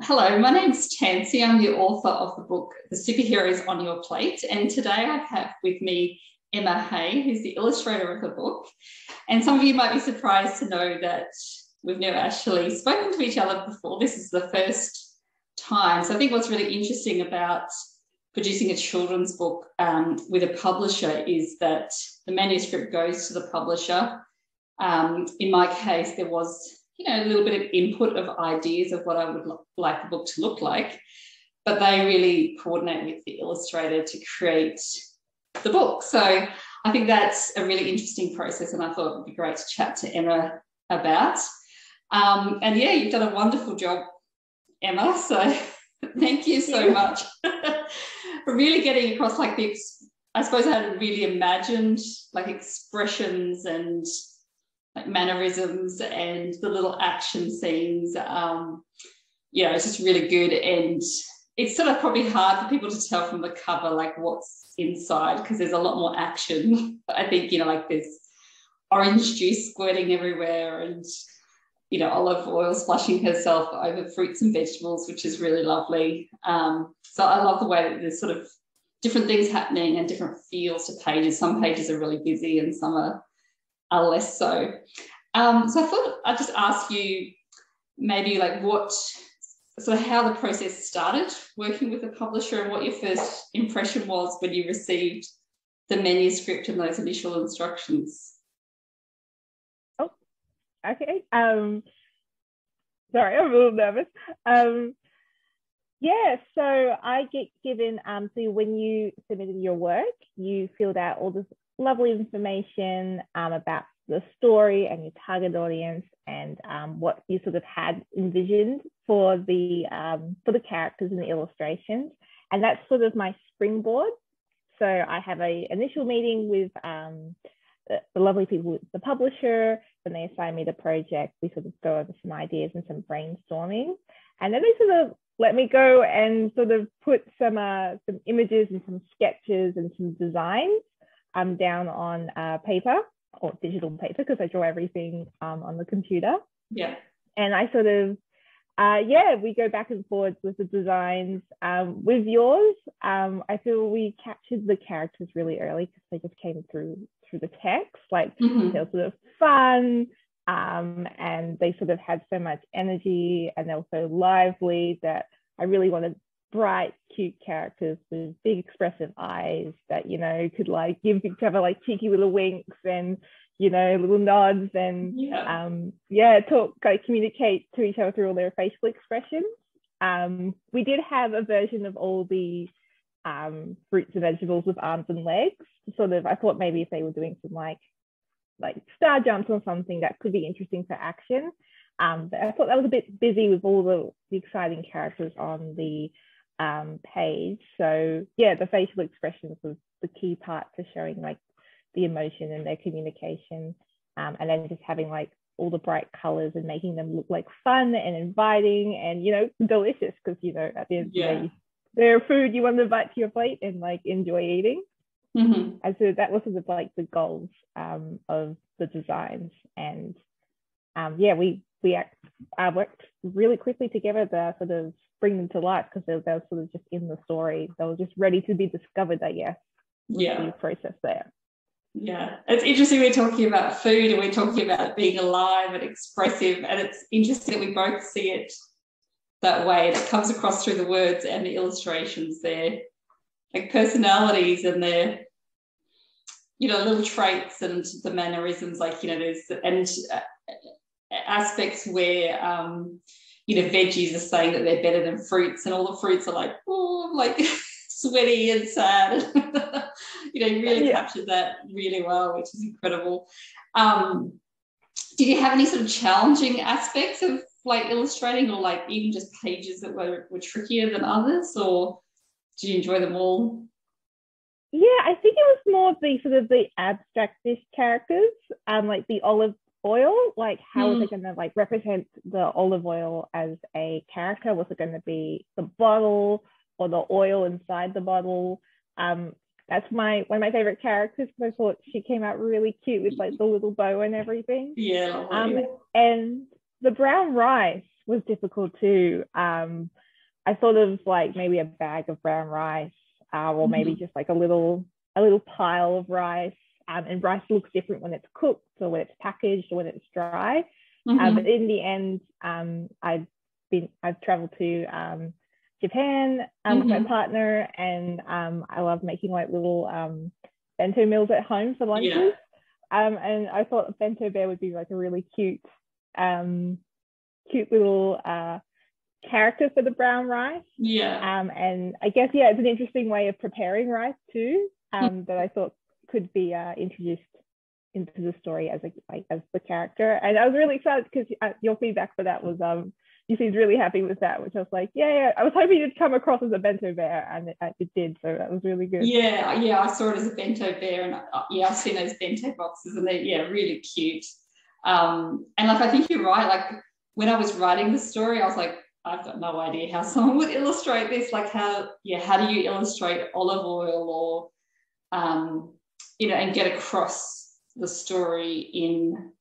Hello, my name's Tansy. I'm the author of the book, The Superheroes on Your Plate. And today I have with me Emma Hay, who's the illustrator of the book. And some of you might be surprised to know that we've never actually spoken to each other before. This is the first time. So I think what's really interesting about producing a children's book with a publisher is that the manuscript goes to the publisher. In my case, there was a little bit of input of ideas of what I would like the book to look like, but they really coordinate with the illustrator to create the book. So I think that's a really interesting process, and I thought it would be great to chat to Emma about. And yeah, you've done a wonderful job, Emma, so thank you so much for really getting across like I suppose I had really imagined like expressions and like mannerisms and the little action scenes. It's just really good, and it's sort of probably hard for people to tell from the cover like what's inside because there's a lot more action. I think like there's orange juice squirting everywhere and olive oil splashing herself over fruits and vegetables, which is really lovely. So I love the way that there's sort of different things happening and different feels to pages. Some pages are really busy and some are less so. So I thought I'd just ask you maybe like how the process started working with a publisher and what your first impression was when you received the manuscript and those initial instructions. Oh, okay. Sorry, I'm a little nervous. So I get given, so when you submitted your work, you filled out all this lovely information about the story and your target audience and what you sort of had envisioned for the characters and the illustrations, and that's sort of my springboard. So I have an initial meeting with the lovely people with the publisher. When they assign me the project, we sort of go over some ideas and some brainstorming, and then they sort of let me go and sort of put some images and some sketches and some designs down on paper or digital paper because I draw everything on the computer. Yeah. And I sort of, we go back and forwards with the designs. With yours, I feel we captured the characters really early because they just came through the text. Like they're sort of fun and they sort of had so much energy and they were so lively that I really wanted bright, cute characters with big expressive eyes that, could like give each other like cheeky little winks and, little nods and communicate to each other through all their facial expressions. We did have a version of all the fruits and vegetables with arms and legs. Sort of, I thought maybe if they were doing some like star jumps or something that could be interesting for action. But I thought that was a bit busy with all the exciting characters on the page. So yeah, the facial expressions was the key part to showing like the emotion and their communication, and then just having like all the bright colors and making them look like fun and inviting and delicious because at the end of the day they're food you want to invite to your plate and like enjoy eating. And so that was sort of like the goals of the designs, and we worked really quickly together to sort of bring them to life because they were sort of just in the story. They were just ready to be discovered, I guess. The process there. Yeah, it's interesting we're talking about food and we're talking about it being alive and expressive, and it's interesting that we both see it that way. It comes across through the words and the illustrations there, like personalities and their little traits and the mannerisms, like there's aspects where veggies are saying that they're better than fruits, and all the fruits are like sweaty and sad. You really captured that really well, which is incredible. Did you have any sort of challenging aspects of like illustrating, or like even just pages that were trickier than others, or did you enjoy them all? Yeah, I think it was more the sort of the abstract-ish characters, like the olive oil, like how was it going to like represent the olive oil as a character? Was it going to be the bottle or the oil inside the bottle? That's one of my favorite characters because I thought she came out really cute with like the little bow and everything. Yeah. And the brown rice was difficult too. I sort of like maybe a bag of brown rice, or maybe just like a little pile of rice. And rice looks different when it's cooked or when it's packaged or when it's dry. But in the end, I've traveled to Japan with my partner, and I love making like little bento meals at home for lunches. And I thought a bento bear would be like a really cute little character for the brown rice. And I guess it's an interesting way of preparing rice too, that I thought could be introduced into the story as the character. And I was really excited because your feedback for that was you seemed really happy with that, which I was like, yeah. I was hoping you'd come across as a bento bear, and it did, so that was really good. I saw it as a bento bear, and I've seen those bento boxes, and they're really cute. And like, I think you're right. Like, when I was writing the story, I was like, I've got no idea how someone would illustrate this. Like, how do you illustrate olive oil, or and get across the story in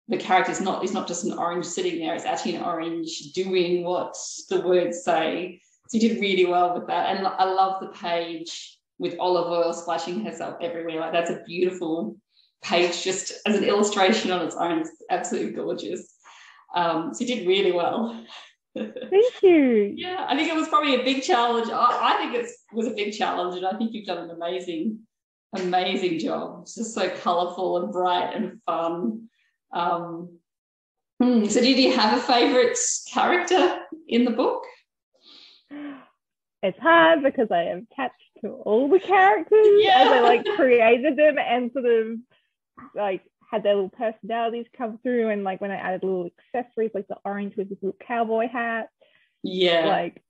the character? It's not just an orange sitting there, it's actually an orange doing what the words say. So you did really well with that. And I love the page with olive oil splashing herself everywhere. Like, that's a beautiful page just as an illustration on its own. It's absolutely gorgeous. So you did really well. Thank you. Yeah, I think it was probably a big challenge. I think it was a big challenge, and I think you've done an amazing job. It's just so colourful and bright and fun. So did you have a favourite character in the book? It's hard because I am attached to all the characters as I like created them and sort of like had their little personalities come through, and like when I added little accessories like the orange with his little cowboy hat. Like,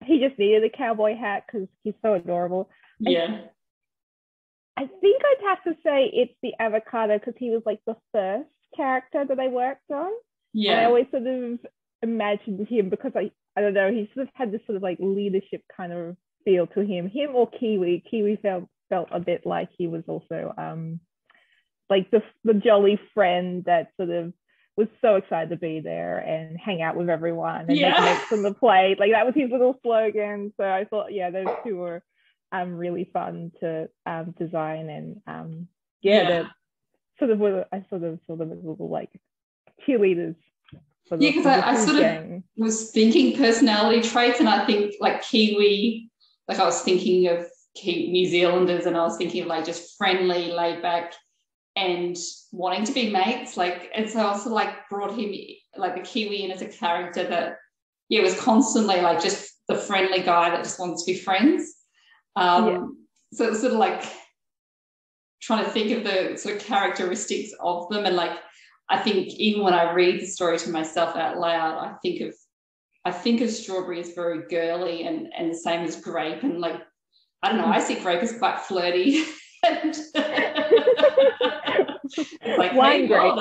he just needed a cowboy hat because he's so adorable. I think I'd have to say it's the avocado because he was like the first character that I worked on. And I always sort of imagined him because I don't know, he sort of had this sort of like leadership kind of feel to him. Him or Kiwi. Kiwi felt a bit like he was also like the jolly friend that sort of was so excited to be there and hang out with everyone and make notes on the plate. Like, that was his little slogan. So I thought, those two were really fun to design, and that sort of I sort of saw them as little like cheerleaders. Because I sort of was thinking personality traits, and I think like Kiwi, like I was thinking of New Zealanders, and I was thinking of like just friendly, laid back, and wanting to be mates. Like, and so I also like brought him, like the Kiwi, in as a character that was constantly like just the friendly guy that just wants to be friends. So it was sort of like trying to think of the sort of characteristics of them, and like I think even when I read the story to myself out loud, I think of Strawberry as very girly, and the same as Grape, and like I don't know, I see Grape as quite flirty. And it's like, wine grape.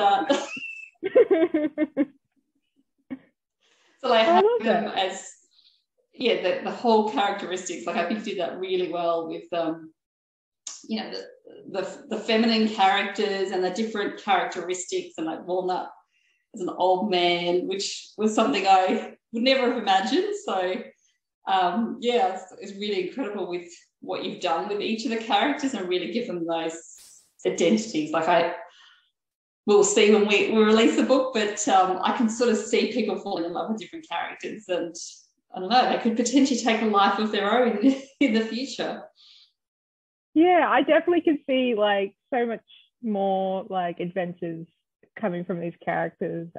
So like having them as the whole characteristics, like I think you did that really well with the feminine characters and the different characteristics, and like Walnut as an old man, which was something I would never have imagined. So it's really incredible with what you've done with each of the characters and really give them those identities. Like we'll see when we release the book, but I can sort of see people falling in love with different characters, and I don't know, they could potentially take a life of their own in the future. Yeah, I definitely can see like so much more like adventures coming from these characters.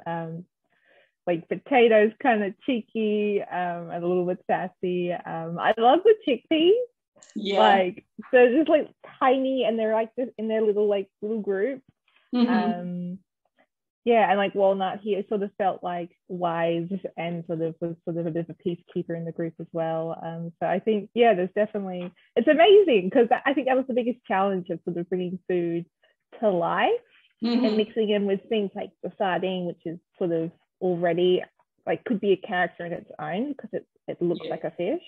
Like Potato's kind of cheeky and a little bit sassy. I love the chickpeas. Like, they're just like tiny, and they're like in their little group. And like Walnut, he sort of felt like wise and sort of was sort of a bit of a peacekeeper in the group as well. So I think there's definitely, it's amazing because I think that was the biggest challenge of sort of bringing food to life and mixing in with things like the sardine, which is sort of already like could be a character in its own because it looks like a fish.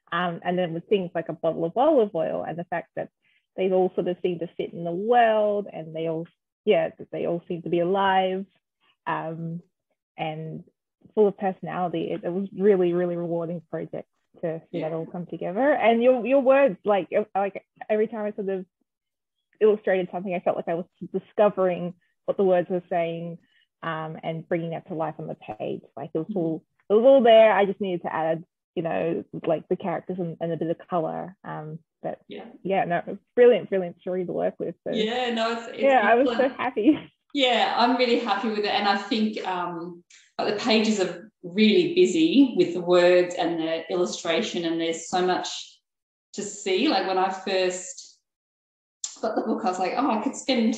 And then with things like a bottle of olive oil and the fact that they all sort of seem to fit in the world, and they all seem to be alive. And full of personality. It was really, really rewarding project to see that all come together. And your words, like every time I sort of illustrated something, I felt like I was discovering what the words were saying, and bringing that to life on the page. Like it was all there. I just needed to add, you know, like the characters and a bit of color. But no, it was brilliant story to work with. So, I was so happy. Yeah, I'm really happy with it, and I think the pages are really busy with the words and the illustration, and there's so much to see. Like when I first got the book, I was like, oh, I could spend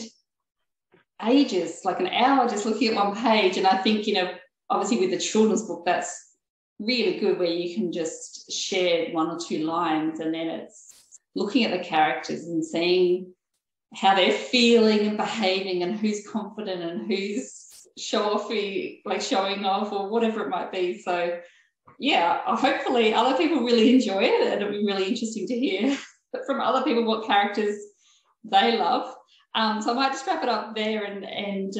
ages, like an hour, just looking at one page. And I think, you know, obviously with the children's book, that's really good, where you can just share one or two lines, and then it's looking at the characters and seeing how they're feeling and behaving, and who's confident and who's show-offy, like showing off or whatever it might be. So yeah, hopefully other people really enjoy it, and it'll be really interesting to hear from other people what characters they love. So I might just wrap it up there, and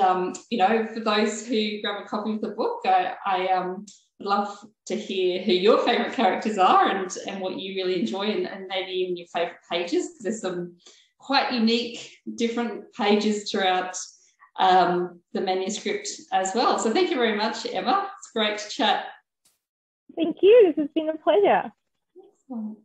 you know, for those who grab a copy of the book, I would love to hear who your favourite characters are, and what you really enjoy, and maybe even your favourite pages, because there's some quite unique, different pages throughout the manuscript as well. So thank you very much, Emma. It's great to chat. Thank you. This has been a pleasure. Excellent.